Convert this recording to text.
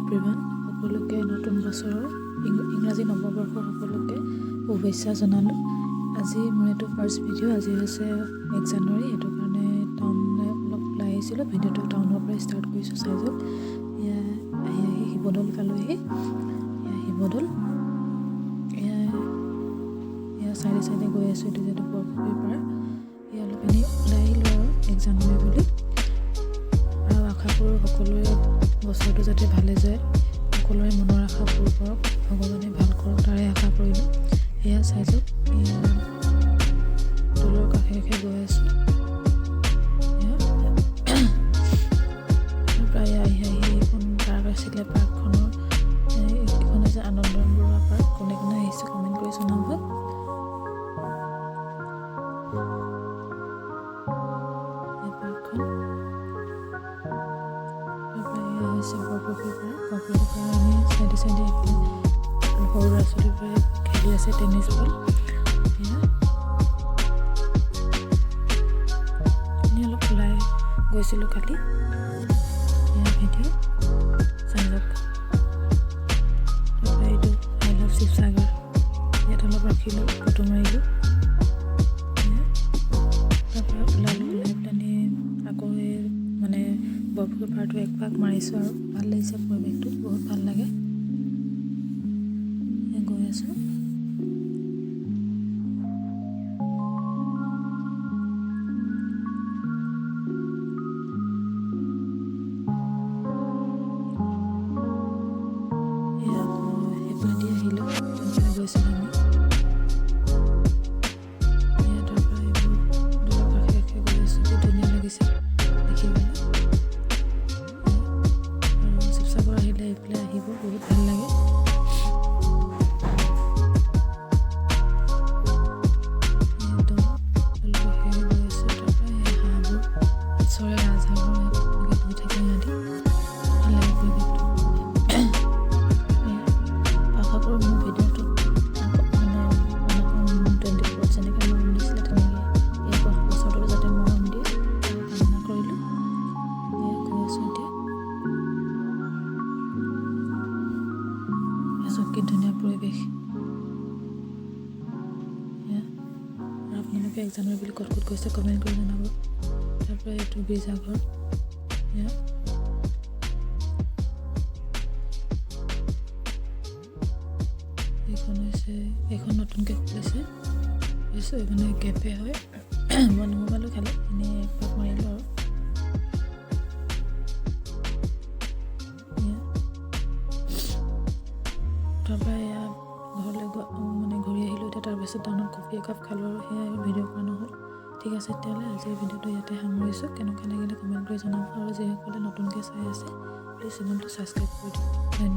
Everyone, সকলোকে নতুন বছৰৰ ইংৰাজী নৱবৰ্ষৰ সকলোকে শুভেচ্ছা জনালোঁ। আজি মোৰ এইটো ফাৰ্ষ্ট ভিডিঅ'। আজি হৈছে 1 জানুৱাৰী, সেইটো কাৰণে টাউনলৈ অলপ ওলাই আহিছিলোঁ। ভিডিঅ'টো টাউনৰ পৰাই ষ্টাৰ্ট কৰিছোঁ। চাই যাওক, এয়া আহি শিৱদৌল পালোহি। এয়া শিৱদৌল, এয়া চাইডে চাইডে গৈ আছোঁ। এইটো যিহেতু বৰপুখুৰী পাৰ, এয়া অলপ এনেই ওলাই আহিলোঁ আৰু 1 জানুৱাৰী বুলি। আৰু আশা কৰোঁ সকলোৰে বছৰটো যাতে ভালে যায়, সকলোৰে মনৰ আশা পূৰ কৰক, ভগৱানে ভাল কৰক, তাৰে আশা কৰিলোঁ। এয়া চাই যাওক, এয়া দৌলৰ কাষে কাষে গৈ আছোঁ। প্ৰায় আহি এইখন পাৰ্ক আছিলে, পাৰ্কখনৰ এইখন হৈছে আনন্দন বৰুৱা পাৰ্ক। কোনে কোনে আহিছে কমেণ্ট কৰি জনাব। পাৰ্কখন হৈছে বৰপুখুৰী পাৰ। বৰপুখুৰী পাৰ আমি চাইডে চাইডে সৰু ল'ৰা ছোৱালীবোৰে খেলি আছে টেনিছ বল। আমি অলপ ওলাই গৈছিলোঁ কালি। ভিডিঅ' চাই যাওক। তাৰপৰা এইটো আই লাভ শিৱসাগৰ, ইয়াত অলপ ৰাখিলোঁ, ফটো মাৰিলোঁ। তাৰপৰা ওলাই পেলানি আকৌ মানে বৰপুখুৰী পাৰটো এক পাক মাৰিছোঁ আৰু ভাল লাগিছে, পৰিৱেশটো বহুত ভাল লাগে। গৈ আছোঁ। সেইফালেদি আহিলোঁ, যোনফালে গৈছিলোঁ আমি। তাৰপৰা এইবোৰ দৌলৰ কাষে কাষে গৈ আছোঁ। কি ধুনীয়া লাগিছে দেখিবলৈ। আৰু শিৱসাগৰ আহিলে এইফালে আহিব, বহুত ভাল লাগে। একদম দৌলৰ কাষে গৈ আছোঁ। তাৰপৰা এই হাঁহবোৰ চৰে, ৰাজহাঁহবোৰ ইয়াত এনেকৈ বহি থাকে। সিহঁতি ভাল লাগে পৰিৱেশটো। আশা কৰোঁ মোৰ ভিডিঅ'টো মানে 24 যেনেকৈ মৰম দিছিলে, তেনেকৈ এই বছৰটো যাতে মৰম দিয়ে কামনা কৰিলোঁ। এয়া গৈ আছোঁ এতিয়া। এচব কি ধুনীয়া পৰিৱেশ। আৰু আপোনালোকে 1 জানুৱাৰী বুলি ক'ত ক'ত গৈছে কমেণ্ট কৰি জনাব। তাৰপৰা এইটো গীৰ্জাঘৰ। এইখন নতুনকৈ খুলিছে, মানে কেফে হয়। মই নোসোমালোঁ খালি, এনেই এক পাক মাৰিলোঁ আৰু। তাৰপৰা এয়া ঘৰলৈ মানে ঘূৰি আহিলোঁ এতিয়া। তাৰপিছত টাউনত কফি একাপ খালোঁ আৰু সেয়াই ভিডিঅ' কৰা নহ'ল। ঠিক আছে, তেতিয়াহ'লে আজিৰ ভিডিঅ'টো ইয়াতে সামৰিছোঁ। কেনেকুৱা লাগিলে কমেণ্ট কৰি জনাব। আৰু যিসকলে নতুনকৈ চাই আছে প্লিজ চেনেলটো ছাবস্ক্ৰাইব কৰি দিব। ধন্যবাদ।